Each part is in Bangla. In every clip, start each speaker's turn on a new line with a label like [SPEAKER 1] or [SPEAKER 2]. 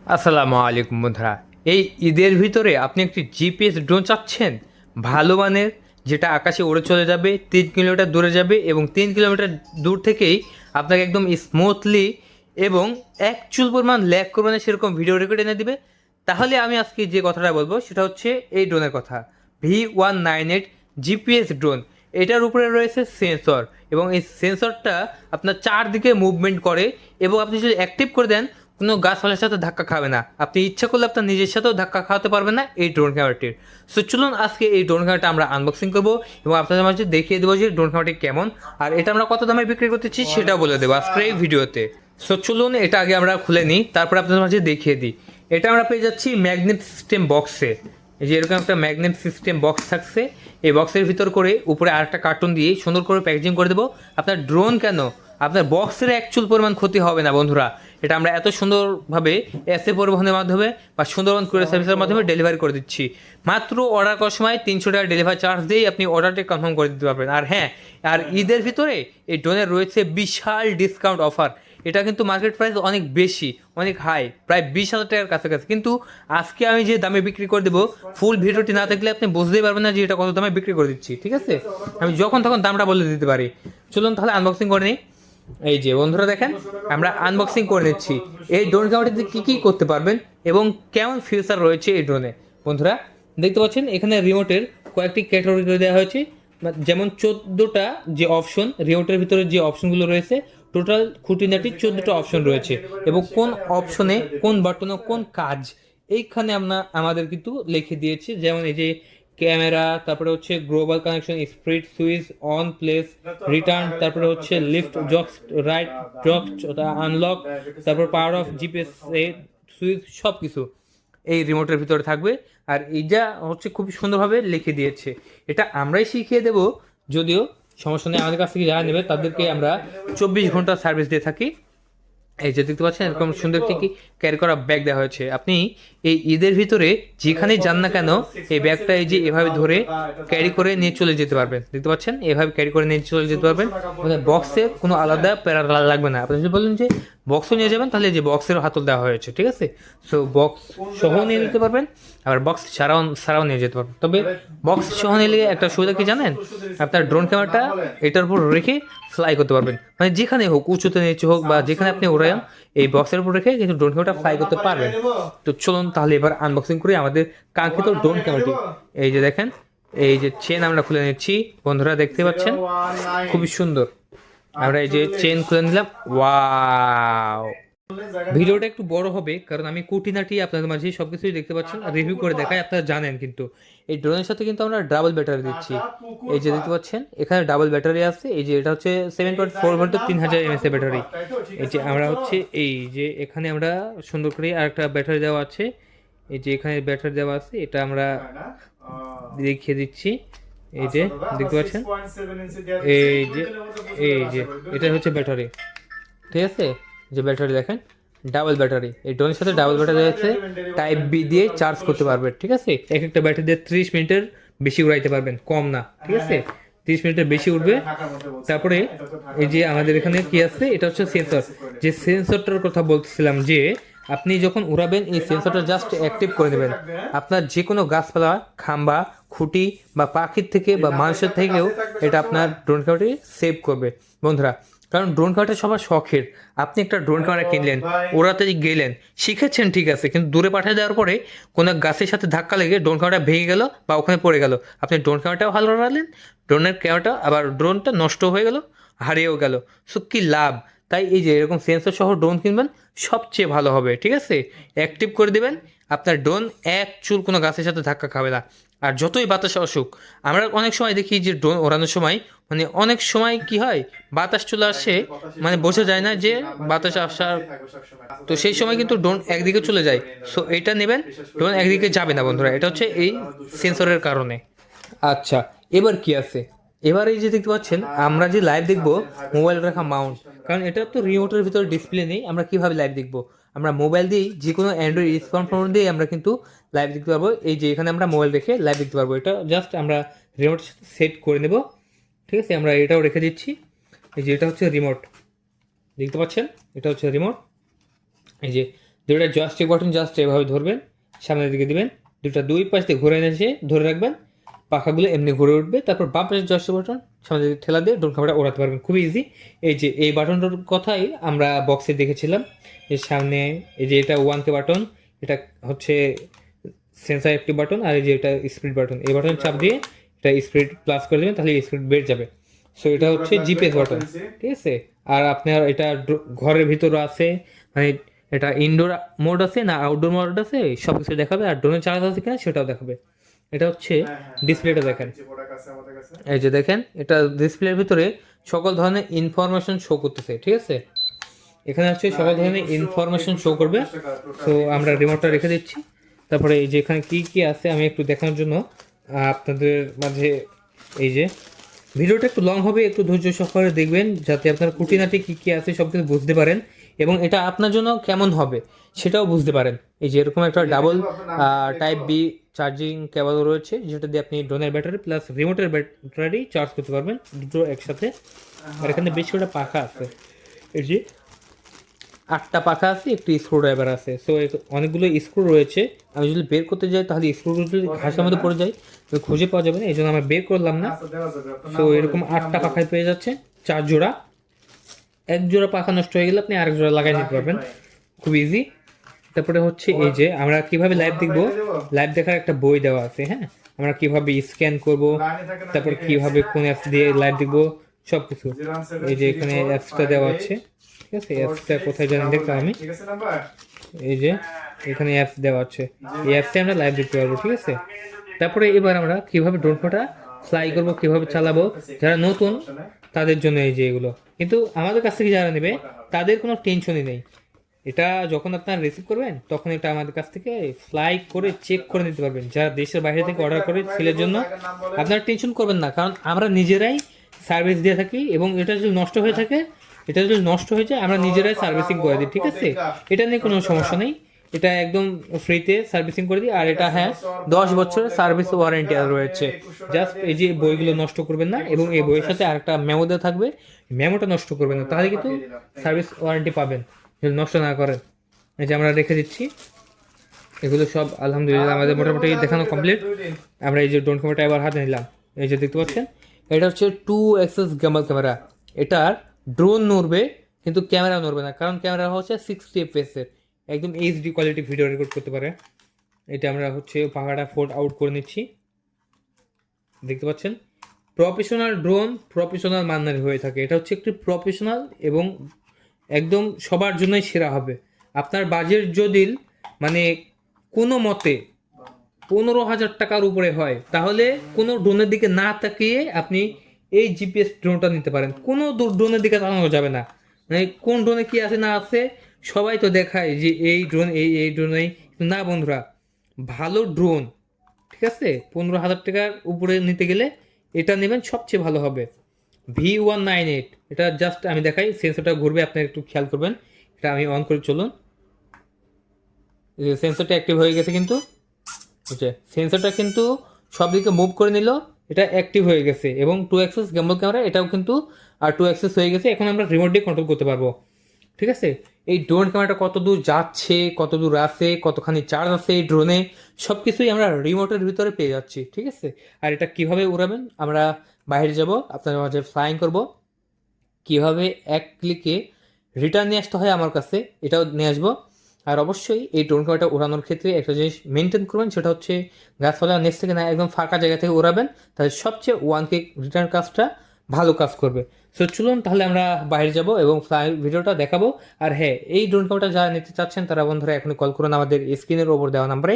[SPEAKER 1] আসসালামু আলাইকুম বন্ধুরা। এই ঈদের ভিতরে আপনি একটি জিপিএস ড্রোন চাচ্ছেন ভালো মানের, যেটা আকাশে উড়ে চলে যাবে, 3 কিলোমিটার দূরে যাবে এবং 3 কিলোমিটার দূর থেকেই আপনাকে একদম স্মুথলি এবং এক চুল পরিমাণ ল্যাগ করবে না সেরকম ভিডিও রেকর্ড এনে দিবে। তাহলে আমি আজকে যে কথাটা বলবো সেটা হচ্ছে এই ড্রোনের কথা, V198 জিপিএস ড্রোন। এটার উপরে রয়েছে সেন্সর এবং এই সেন্সরটা আপনার চারদিকে মুভমেন্ট করে এবং আপনি যদি অ্যাক্টিভ করে দেন কোনো গাছপালার সাথে ধাক্কা খাবে না। আপনি ইচ্ছা করলে আপনার নিজের সাথেও ধাক্কা খাওয়াতে পারবেন না এই ড্রোন ক্যামেরাটির। সো চলুন আজকে এই ড্রোন ক্যামেরাটা আমরা আনবক্সিং করবো এবং আপনাদের মাঝে দেখিয়ে দেবো যে ড্রোন ক্যামেরাটি কেমন, আর এটা আমরা কত দামে বিক্রি করতেছি সেটাও বলে দেবো আজকের এই ভিডিওতে। সো চলুন এটা আগে আমরা খুলে নিই, তারপর আপনাদের মাঝে দেখিয়ে দিই। এটা আমরা পেয়ে যাচ্ছি ম্যাগনেট সিস্টেম বক্সে। এই যে এরকম একটা ম্যাগনেট সিস্টেম বক্স থাকছে, এই বক্সের ভিতর করে উপরে আরেকটা কার্টুন দিয়ে সুন্দর করে প্যাকেজিং করে দেবো। আপনার ড্রোন কেন, আপনার বক্সের অ্যাকচুয়াল পরিমাণ ক্ষতি হবে না বন্ধুরা। এটা আমরা এত সুন্দরভাবে এসএ পরিবহনের মাধ্যমে বা সুন্দরবন কুরিয়ার সার্ভিসের মাধ্যমে ডেলিভারি করে দিচ্ছি। মাত্র অর্ডার করার সময় 300 টাকা ডেলিভারি চার্জ দিয়েই আপনি অর্ডারটি কনফার্ম করে দিতে পারবেন। আর হ্যাঁ, আর ঈদের ভিতরে এই ড্রোনের রয়েছে বিশাল ডিসকাউন্ট অফার। এটা কিন্তু মার্কেট প্রাইস অনেক বেশি, অনেক হাই, প্রায় 20,000 টাকার কাছাকাছি। কিন্তু আজকে আমি যে দামে বিক্রি করে দেবো, ফুল ভিডিওটি না দেখলে আপনি বুঝতেই পারবেন না যে এটা কত দামে বিক্রি করে দিচ্ছি। ঠিক আছে, আমি যখন তখন দামটা বলে দিতে পারি। চলুন তাহলে আনবক্সিং করে নিই। এই যে বন্ধুরা দেখেন, আমরা আনবক্সিং করে নিচ্ছি। এই ড্রোন ক্যামেরাটিতে কী কী করতে পারবেন এবং কেমন ফিচার রয়েছে এই ড্রোনে। বন্ধুরা দেখতে পাচ্ছেন এখানে রিমোটের কয়েকটি ক্যাটাগরি করে দেওয়া হয়েছে, যেমন 14টা যে অপশন, রিমোটের ভিতরে যে অপশনগুলো রয়েছে টোটাল খুঁটিনাটি 14টা অপশন রয়েছে এবং কোন অপশনে কোন বাটনে কোন কাজ এইখানে আমরা আমাদের কিন্তু লিখে দিয়েছি। যেমন এই যে ক্যামেরা, তারপরে হচ্ছে global connection, speed switch, on place, return, তারপরে হচ্ছে লিফট জক, রাইট জক, আনলক, তারপর পাওয়ার অফ জিপিএস সুইচ, সব কিছু এই রিমোটের ভিতরে থাকবে। আর এইটা হচ্ছে খুব সুন্দরভাবে লিখে দিয়েছে। এটা আমরাই শিখিয়ে দেব, যদিও সমস্যা নেই, আমাদের কাছ থেকে যারা নেবে তাদেরকে আমরা 24 ঘন্টা সার্ভিস দিয়ে থাকি। এই যে দেখতে পাচ্ছেন এরকম সুন্দর একটি ক্যারি করা ব্যাগ দেওয়া হয়েছে। আপনি এই ঈদের ভিতরে যেখানেই যান না কেন এই ব্যাগটা এই যে এভাবে ধরে ক্যারি করে নিয়ে চলে যেতে পারবেন। দেখতে পাচ্ছেন এভাবে ক্যারি করে নিয়ে চলে যেতে পারবেন, মানে বক্সে কোনো আলাদা প্যারা লাগবে না। আপনি যদি বলেন যে বক্সও নিয়ে যাবেন, তাহলে যে বক্সের হাতল দেওয়া হয়েছে, ঠিক আছে। সো বক্স সহ নিয়ে যেতে পারবেন, আবার বক্স ছাড়াও নিয়ে যেতে পারবেন। তবে বক্স সহ নিলে একটা সুবিধা কি জানেন, আপনার ড্রোন ক্যামেরাটা এটার উপর রেখে ফ্লাই করতে পারবেন, মানে যেখানে হোক, উঁচুতে নিচে হোক বা যেখানে আপনি ওড়ান, এই বক্সের উপর রেখে কিন্তু ড্রোন ক্যামেরাটা ফ্লাই করতে পারবেন। তো চলুন তাহলে এবার আনবক্সিং করি আমাদের কাঙ্ক্ষিত ড্রোন ক্যামেরাটি। এই যে দেখেন, এই যে চেন আমরা খুলে নিচ্ছি, বন্ধুরা দেখতে পাচ্ছেন খুবই সুন্দর। আমরা এই যে চেন খুলে নিলাম। ওয়াও, ভিডিওটা একটু বড় হবে কারণ আমি কুটিনাটি আপনাদের মাঝে সবকিছুই দেখতে পাচ্ছেন আর রিভিউ করে দেখাই, আপনারা জানেন। কিন্তু এই ড্রোনের সাথে কিন্তু আমরা ডাবল ব্যাটারি দিচ্ছি। এই যে দেখতে পাচ্ছেন এখানে ডাবল ব্যাটারি আছে। এই যে এটা হচ্ছে 7.4 ভোল্টের 3000 mAh ব্যাটারি। এই যে আমরা হচ্ছে এই যে এখানে আমরা সুন্দর করে আরেকটা ব্যাটারি দেওয়া আছে। এই যে এখানে ব্যাটারি দেওয়া আছে, এটা আমরা দেখিয়ে দিচ্ছি। এই যে দেখতে পাচ্ছেন, এই যে এটা হচ্ছে ব্যাটারি, ঠিক আছে। যে ব্যাটারি দেখেন ডাবল ব্যাটারি, এই ড্রোনের সাথে ডাবল ব্যাটারি আছে, টাইপ বি দিয়ে চার্জ করতে পারবে, ঠিক আছে। এক একটা ব্যাটারি দিয়ে 30 মিনিটের বেশি উড়াইতে পারবেন, কম না, ঠিক আছে। 30 মিনিটের বেশি উঠবে। তারপরে এই যে আমাদের এখানে কি আছে, এটা হচ্ছে সেন্সর। যে সেন্সরটার কথা বলছিলাম, যে আপনি যখন উড়াবেন এই সেন্সরটা জাস্ট অ্যাক্টিভ করে দেবেন, আপনার যে কোনো গাছপালা, খাম্বা, খুঁটি বা পাখির থেকে বা মানুষের থেকেও এটা আপনার ড্রোন ক্যামেরাটি সেভ করবে বন্ধুরা। কারণ ড্রোন ক্যামেরাটা সবার শখের। আপনি একটা ড্রোন ক্যামেরা কিনলেন, ওড়াতে গেলেন, শিখেছেন, ঠিক আছে, কিন্তু দূরে পাঠিয়ে দেওয়ার পরে কোনো গাছের সাথে ধাক্কা লেগে ড্রোন ক্যামেরাটা ভেঙে গেল বা ওখানে পড়ে গেল, আপনি ড্রোন ক্যামেরাটাও ভালো রাখলেন, ড্রোনের ক্যামেরাটা আবার ড্রোনটা নষ্ট হয়ে গেল, হারিয়েও গেল। সো কী লাভ। তাই এই যে এরকম সেন্সর সহ ড্রোন কিনবেন, সবচেয়ে ভালো হবে, ঠিক আছে। অ্যাক্টিভ করে দেবেন, আপনার ড্রোন এক চুল কোনো গাছের সাথে ধাক্কা খাবে না। আর যতই বাতাস আসুক, আমরা অনেক সময় দেখি যে ড্রোন ওড়ানোর সময় মানে অনেক সময় কি হয়, বাতাস চলে আসে, মানে বোঝা যায় না যে বাতাস আসার, তো সেই সময় কিন্তু ড্রোন একদিকে চলে যায়। সো এটা নেবেন, ড্রোন একদিকে যাবে না বন্ধুরা, এটা হচ্ছে এই সেন্সরের কারণে। আচ্ছা, এবার কি আছে, এবার এই যে দেখতে পাচ্ছেন আমরা যে লাইভ দেখবো, মোবাইল রাখা মাউন্ট, কারণ এটা তো রিমোটের ভিতরে ডিসপ্লে নেই, আমরা কিভাবে লাইভ দেখবো, আমরা মোবাইল দিয়েই যে কোনো অ্যান্ড্রয়েড স্মার্টফোন দিয়ে আমরা কিন্তু লাইভ দেখতে পারবো। এই যে এখানে আমরা মোবাইল রেখে লাইভ দেখতে পারবো, এটা জাস্ট আমরা রিমোট সেট করে নেব, ঠিক আছে। আমরা এটাও রেখে দিচ্ছি। এই যে এটা হচ্ছে রিমোট, দেখতে পাচ্ছেন এটা হচ্ছে রিমোট। এই যে দুটো জয়স্টিক বাটন জাস্ট এভাবে ধরবেন, সামনের দিকে দিবেন, দুই পাশ দিয়ে ঘুরে এসে ধরে রাখবেন, পাখাগুলো এমনি ঘুরে উঠবে। তারপর বাম পাশে জয়স্টিক বাটন সামনের দিকে ঠেলা দিয়ে ড্রোন ক্যামেরা ওড়াতে পারবেন, খুবই ইজি। এই যে এই বাটনটার কথাই আমরা বক্সে দেখেছিলাম, এর সামনে এই যে এটা 1K বাটন, এটা হচ্ছে সেন্সার একটি বাটন, আর এই যে এটা স্পিড বাটন, এই বাটন চাপ দিয়ে এটা স্পিড প্লাস করে দেবেন, তাহলে স্পিড বেড়ে যাবে। সো এটা হচ্ছে জিপিএস বাটন, ঠিক আছে। আর আপনার এটা ঘরের ভিতরে আছে, মানে এটা ইনডোর মোড আছে না আউটডোর মোড আছে, সব কিছু দেখাবে। আর ড্রোনের চার্জ আছে কিনা সেটাও দেখাবে। এটা হচ্ছে ডিসপ্লেটা দেখেন, এই যে দেখেন এটা ডিসপ্লের ভিতরে সকল ধরনের ইনফরমেশন শো করতেছে, ঠিক আছে। এখানে হচ্ছে সকল ধরনের ইনফরমেশন শো করবে। তো আমরা রিমোটটা রেখে দিচ্ছি। তারপরে এই যে এখানে কী কী আছে আমি একটু দেখানোর জন্য আপনাদের মাঝে, এই যে ভিডিওটা একটু লং হবে, একটু ধৈর্য সহকারে দেখবেন যাতে আপনার খুঁটিনাটি কী কী আছে সব কিছু বুঝতে পারেন, এবং এটা আপনার জন্য কেমন হবে সেটাও বুঝতে পারেন। এই যে এরকম একটা double type B charging cable রয়েছে, যেটা দিয়ে আপনি ড্রোনের ব্যাটারি প্লাস রিমোটের ব্যাটারি চার্জ করতে পারবেন দুটো একসাথে। আর এখানে বেশ কয়েকটা পাখা আছে, এই যে 8টা পাখা আছে, একটি স্ক্রু ড্রাইভার আছে। সো অনেকগুলো স্ক্রু রয়েছে, আমি যদি বের করতে যাই তাহলে স্ক্রুগুলো যদি ঘাসের মধ্যে পড়ে যায় তো খুঁজে পাওয়া যাবে না, এই জন্য আমরা বের করলাম না। সো এরকম 8টা পাখায় পেয়ে যাচ্ছে 4 জোড়া। এক জোড়া পাখা নষ্ট হয়ে গেলে আপনি আরেক জোড়া লাগাই নিতে পারবেন, খুব ইজি। তারপরে হচ্ছে এই যে আমরা কিভাবে লাইভ দেখবো, লাইভ দেখার একটা বই দেওয়া আছে, হ্যাঁ, আমরা কিভাবে স্ক্যান করব, তারপর কিভাবে কোন অ্যাপস দিয়ে লাইভ দেখবো সব কিছু। এই যে এখানে অ্যাপসটা দেওয়া আছে, ঠিক আছে। অ্যাপসটা কোথায় জানেন দেখলাম আমি, এই যে এখানে অ্যাপস দেওয়া আছে, এই অ্যাপসে আমরা লাইভ দেখতে পারবো, ঠিক আছে। তারপরে এবার আমরা কিভাবে ড্রোন ফটোটা ফ্লাই করব, কিভাবে চালাবো, যারা নতুন তাদের জন্য এই যে এগুলো। কিন্তু আমাদের কাছ থেকে যারা নেবে তাদের কোনো টেনশনই নেই, এটা যখন আপনারা রিসিভ করবেন তখন এটা আমাদের কাছ থেকে ফ্লাই করে চেক করে নিতে পারবেন। যারা দেশের বাইরে থেকে অর্ডার করে সেলের জন্য আপনারা টেনশন করবেন না, কারণ আমরা নিজেরাই সার্ভিস দিয়ে থাকি, এবং এটা যদি নষ্ট হয়ে থাকে, এটা যদি নষ্ট হয়ে যায় আমরা নিজেরাই সার্ভিসিং করে দিই, ঠিক আছে। এটা নিয়ে কোনো সমস্যা নেই, এটা একদম ফ্রিতে সার্ভিসিং করে দিই। আর এটা হ্যাঁ 10 বছরের সার্ভিস ওয়ারেন্টি রয়েছে। জাস্ট এই যে বইগুলো নষ্ট করবেন না, এবং এই বইয়ের সাথে আরেকটা মেমো দেওয়া থাকবে, মেমোটা নষ্ট করবেন না, তাহলে কিন্তু সার্ভিস ওয়ারেন্টি পাবেন যদি নষ্ট না করেন। এই যে আমরা রেখে দিচ্ছি এগুলো সব, আলহামদুলিল্লাহ আমাদের মোটামুটি দেখানো কমপ্লিট। আমরা এই যে ড্রোন ক্যামেরাটা এবার হাতে নিলাম, এই যে দেখতে পাচ্ছেন এটা হচ্ছে 2 এক্সেস গ্যাম্বল ক্যামেরা। এটার ড্রোন নড়বে কিন্তু ক্যামেরা নড়বে না, কারণ ক্যামেরা হচ্ছে 60 fps এর, একদম এইচডি কোয়ালিটি ভিডিও রেকর্ড করতে পারে। এটা আমরা হচ্ছে পাখাটা ফোল্ড আউট করে নিচ্ছি, দেখতে পাচ্ছেন প্রফেশনাল ড্রোন প্রফেশনাল মান্নারি হয়ে থাকে। এটা হচ্ছে একটি প্রফেশনাল এবং একদম সবার জন্যই সেরা হবে। আপনার বাজেট যদি মানে কোনো মতে 15,000 টাকার উপরে হয় তাহলে কোনো ড্রোনের দিকে না তাকিয়ে আপনি এই জিপিএস ড্রোনটা নিতে পারেন। কোনো ড্রোনের দিকে তাকানো যাবে না, মানে কোন ড্রোনে কি আছে না আছে সবাই তো দেখায় যে এই ড্রোন এই ড্রোনেই, না বন্ধুরা, ভালো ড্রোন, ঠিক আছে, 15,000 টাকার উপরে নিতে গেলে এটা নেবেন, সবচেয়ে ভালো হবে V198। এটা জাস্ট আমি দেখাই, সেন্সরটা ঘুরবে, আপনি একটু খেয়াল করবেন। এটা আমি অন করে চলুন, সেন্সরটা অ্যাক্টিভ হয়ে গেছে, কিন্তু সেন্সরটা কিন্তু সব দিকে মুভ করে নিল, এটা অ্যাক্টিভ হয়ে গেছে। এবং 2 অ্যাক্সেস গ্যাম্বল ক্যামেরা, এটাও কিন্তু আর 2 অ্যাক্সেস হয়ে গেছে। এখন আমরা রিমোট দিয়ে কন্ট্রোল করতে পারবো, ঠিক আছে। এই ড্রোন ক্যামেরাটা কত দূর যাচ্ছে, কত দূর আছে, কতখানি চার্জ আছে এই ড্রোনে, সব কিছুই আমরা রিমোটের ভিতরে পেয়ে যাচ্ছি, ঠিক আছে। আর এটা কিভাবে উড়াবেন, আমরা বাইরে যাব, আপনাদের মাঝে ফ্লাইং করব, কিভাবে এক ক্লিকে রিটার্ন নিয়ে আসতে হয় আমার কাছে এটাও নিয়ে আসবো। আর অবশ্যই এই ড্রোন ক্যামেরাটা ওড়ানোর ক্ষেত্রে একটা জিনিস মেনটেন করবেন, সেটা হচ্ছে গাছপালা নেক্সট থেকে না একদম ফাঁকা জায়গা থেকে ওড়াবেন, তাহলে সবচেয়ে 1K রিটার্ন কাজটা ভালো কাজ করবে। সো চলুন তাহলে আমরা বাইরে যাব এবং ফ্লাই ভিডিওটা দেখাবো। আর হ্যাঁ, এই ড্রোন ক্যামেরাটা যারা নিতে চাচ্ছেন তারা বন্ধুরা এখনই কল করুন আমাদের স্ক্রিনের ওপর দেওয়া নাম্বারে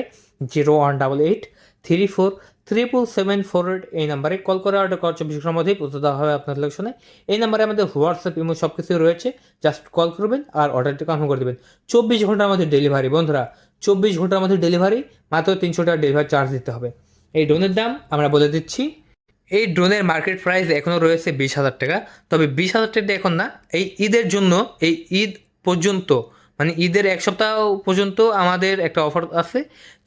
[SPEAKER 1] 0188347778, এই নাম্বারে কল করে অর্ডার করার 24 ঘন্টার মধ্যেই পৌঁছে দেওয়া হবে আপনার লোকেশনে। এই নাম্বারে আমাদের হোয়াটসঅ্যাপ ইমো সব কিছু রয়েছে, জাস্ট কল করবেন আর অর্ডারটি কনফার্ম করে দেবেন। 24 ঘন্টার মধ্যে ডেলিভারি বন্ধুরা, 24 ঘন্টার মধ্যে ডেলিভারি, মাত্র 300 টাকা ডেলিভারি চার্জ দিতে হবে। এই ড্রোনের দাম আমরা বলে দিচ্ছি, এই ড্রোনের মার্কেট প্রাইস এখনও রয়েছে 20,000 টাকা, তবে 20,000 টাকা এখন না, এই ঈদের জন্য, এই ঈদ পর্যন্ত, মানে ঈদের 1 সপ্তাহ পর্যন্ত আমাদের একটা অফার আছে,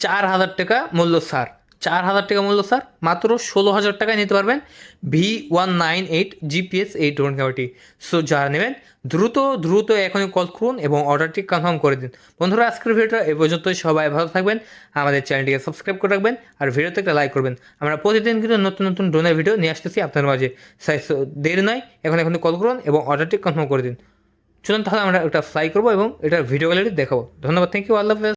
[SPEAKER 1] 4,000 টাকা মূল্য ছাড়। 4,000 টাকা মূল্য স্যার, মাত্র 16,000 টাকায় নিতে পারবেন V198 জিপিএস এই ড্রোন ক্যামেরাটি। সো যারা নেবেন দ্রুত এখনই কল করুন এবং অর্ডারটি কনফার্ম করে দিন। বন্ধুরা, আজকের ভিডিওটা এ পর্যন্তই। সবাই ভালো থাকবেন, আমাদের চ্যানেলটিকে সাবস্ক্রাইব করে রাখবেন আর ভিডিওতে একটা লাইক করবেন। আমরা প্রতিদিন কিন্তু নতুন ড্রোনের ভিডিও নিয়ে আসতেছি আপনার মাঝে। দেরি নয়, এখনই কল করুন এবং অর্ডারটি কনফার্ম করে দিন। চলুন তাহলে আমরা এটা ফ্লাই করবো এবং এটার ভিডিও গ্যালারি দেখাবো। ধন্যবাদ, থ্যাংক ইউ, আল্লাহ হাফেজ।